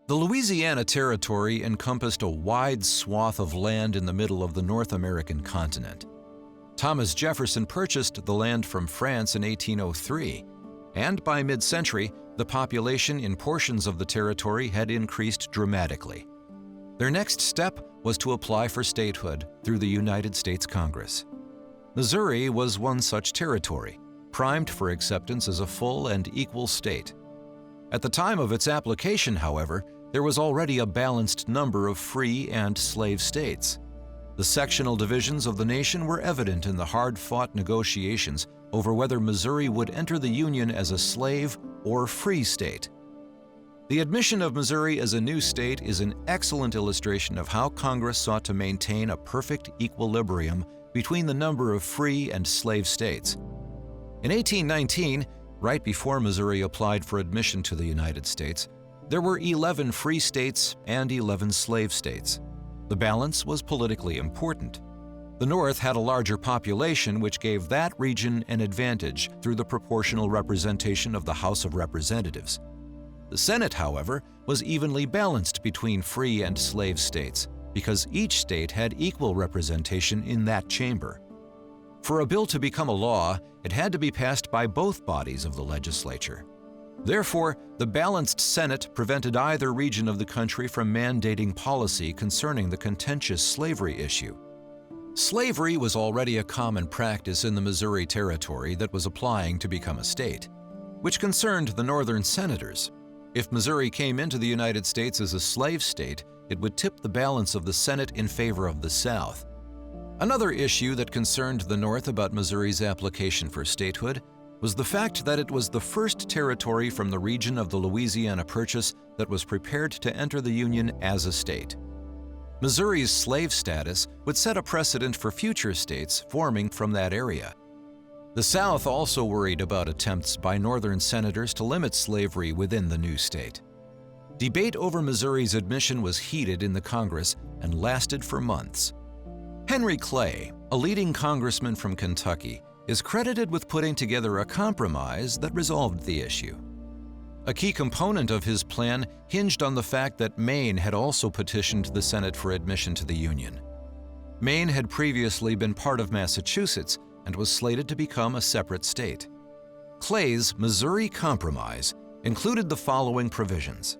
The Louisiana Territory encompassed a wide swath of land in the middle of the North American continent. Thomas Jefferson purchased the land from France in 1803, and by mid-century, the population in portions of the territory had increased dramatically. Their next step was to apply for statehood through the United States Congress. Missouri was one such territory, primed for acceptance as a full and equal state. At the time of its application, however, there was already a balanced number of free and slave states. The sectional divisions of the nation were evident in the hard-fought negotiations over whether Missouri would enter the Union as a slave or free state. The admission of Missouri as a new state is an excellent illustration of how Congress sought to maintain a perfect equilibrium between the number of free and slave states. In 1819, right before Missouri applied for admission to the United States, there were 11 free states and 11 slave states. The balance was politically important. The North had a larger population, which gave that region an advantage through the proportional representation of the House of Representatives. The Senate, however, was evenly balanced between free and slave states because each state had equal representation in that chamber. For a bill to become a law, it had to be passed by both bodies of the legislature. Therefore, the balanced Senate prevented either region of the country from mandating policy concerning the contentious slavery issue. Slavery was already a common practice in the Missouri Territory that was applying to become a state, which concerned the northern senators. If Missouri came into the United States as a slave state, it would tip the balance of the Senate in favor of the South. Another issue that concerned the North about Missouri's application for statehood was the fact that it was the first territory from the region of the Louisiana Purchase that was prepared to enter the Union as a state. Missouri's slave status would set a precedent for future states forming from that area. The South also worried about attempts by Northern senators to limit slavery within the new state. Debate over Missouri's admission was heated in the Congress and lasted for months. Henry Clay, a leading congressman from Kentucky, is credited with putting together a compromise that resolved the issue. A key component of his plan hinged on the fact that Maine had also petitioned the Senate for admission to the Union. Maine had previously been part of Massachusetts and was slated to become a separate state. Clay's Missouri Compromise included the following provisions.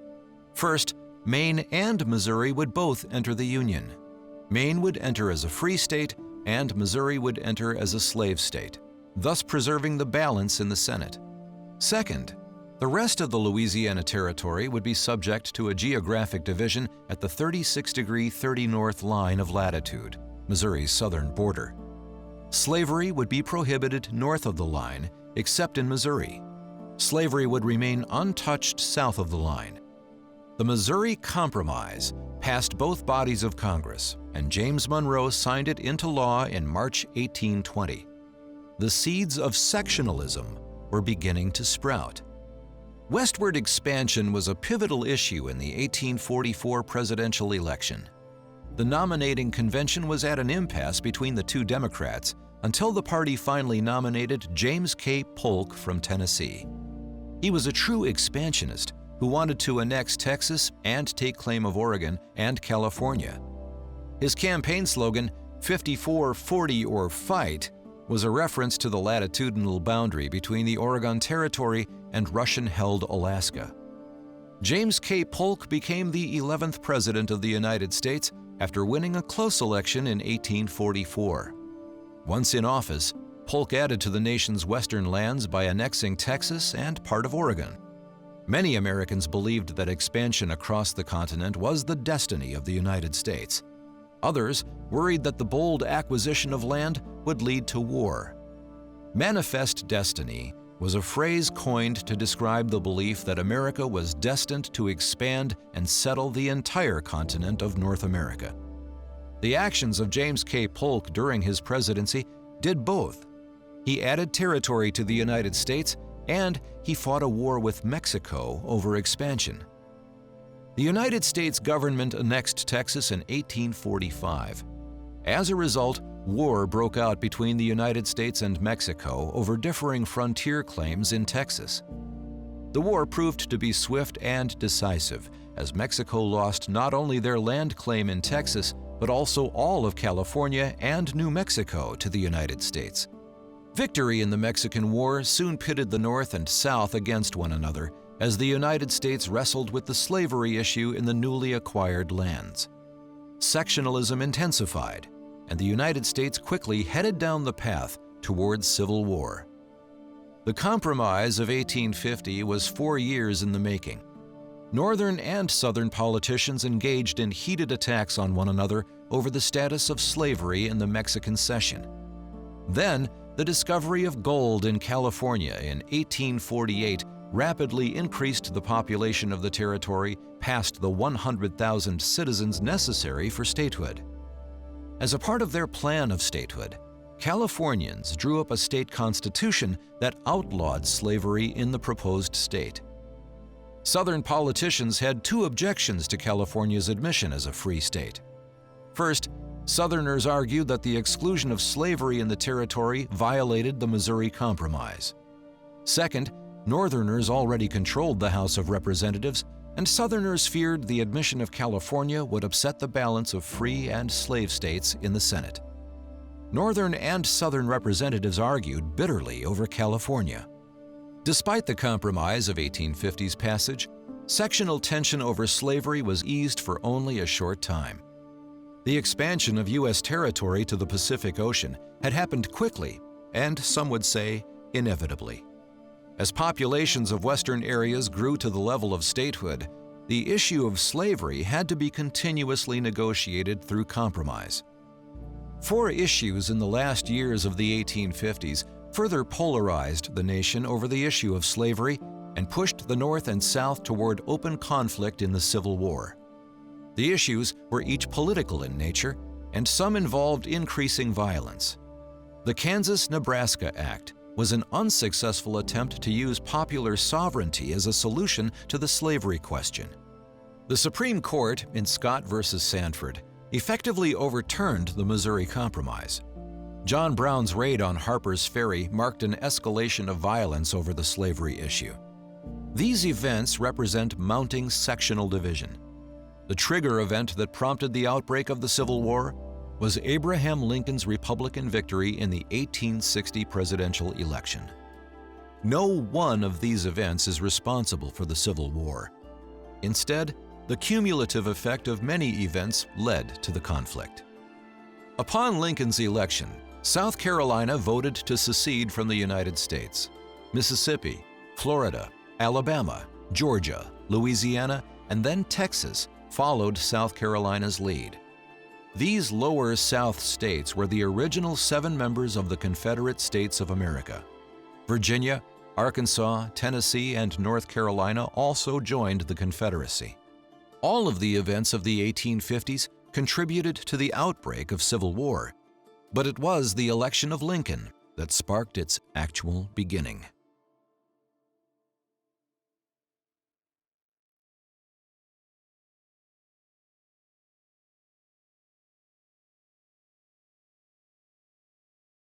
First, Maine and Missouri would both enter the Union. Maine would enter as a free state, and Missouri would enter as a slave state, thus preserving the balance in the Senate. Second, the rest of the Louisiana Territory would be subject to a geographic division at the 36° 30 north line of latitude, Missouri's southern border. Slavery would be prohibited north of the line, except in Missouri. Slavery would remain untouched south of the line. The Missouri Compromise passed both bodies of Congress, and James Monroe signed it into law in March 1820. The seeds of sectionalism were beginning to sprout. Westward expansion was a pivotal issue in the 1844 presidential election. The nominating convention was at an impasse between the two Democrats until the party finally nominated James K. Polk from Tennessee. He was a true expansionist who wanted to annex Texas and take claim of Oregon and California. His campaign slogan, 54-40 or fight, was a reference to the latitudinal boundary between the Oregon Territory and Russian-held Alaska. James K. Polk became the 11th President of the United States after winning a close election in 1844. Once in office, Polk added to the nation's western lands by annexing Texas and part of Oregon. Many Americans believed that expansion across the continent was the destiny of the United States. Others worried that the bold acquisition of land would lead to war. Manifest destiny was a phrase coined to describe the belief that America was destined to expand and settle the entire continent of North America. The actions of James K. Polk during his presidency did both. He added territory to the United States, and he fought a war with Mexico over expansion. The United States government annexed Texas in 1845. As a result, war broke out between the United States and Mexico over differing frontier claims in Texas. The war proved to be swift and decisive, as Mexico lost not only their land claim in Texas, but also all of California and New Mexico to the United States. Victory in the Mexican War soon pitted the North and South against one another as the United States wrestled with the slavery issue in the newly acquired lands. Sectionalism intensified, and the United States quickly headed down the path towards civil war. The Compromise of 1850 was 4 years in the making. Northern and Southern politicians engaged in heated attacks on one another over the status of slavery in the Mexican Cession. Then, the discovery of gold in California in 1848 rapidly increased the population of the territory past the 100,000 citizens necessary for statehood. As a part of their plan of statehood, Californians drew up a state constitution that outlawed slavery in the proposed state. Southern politicians had 2 objections to California's admission as a free state. First, Southerners argued that the exclusion of slavery in the territory violated the Missouri Compromise. Second, Northerners already controlled the House of Representatives, and Southerners feared the admission of California would upset the balance of free and slave states in the Senate. Northern and Southern representatives argued bitterly over California. Despite the Compromise of 1850's passage, sectional tension over slavery was eased for only a short time. The expansion of U.S. territory to the Pacific Ocean had happened quickly and, some would say, inevitably. As populations of Western areas grew to the level of statehood, the issue of slavery had to be continuously negotiated through compromise. 4 issues in the last years of the 1850s further polarized the nation over the issue of slavery and pushed the North and South toward open conflict in the Civil War. The issues were each political in nature, and some involved increasing violence. The Kansas-Nebraska Act was an unsuccessful attempt to use popular sovereignty as a solution to the slavery question. The Supreme Court, in Scott v. Sanford, effectively overturned the Missouri Compromise. John Brown's raid on Harper's Ferry marked an escalation of violence over the slavery issue. These events represent mounting sectional division. The trigger event that prompted the outbreak of the Civil War was Abraham Lincoln's Republican victory in the 1860 presidential election. No one of these events is responsible for the Civil War. Instead, the cumulative effect of many events led to the conflict. Upon Lincoln's election, South Carolina voted to secede from the United States. Mississippi, Florida, Alabama, Georgia, Louisiana, and then Texas followed South Carolina's lead. These lower South states were the original 7 members of the Confederate States of America. Virginia, Arkansas, Tennessee, and North Carolina also joined the Confederacy. All of the events of the 1850s contributed to the outbreak of civil war, but it was the election of Lincoln that sparked its actual beginning.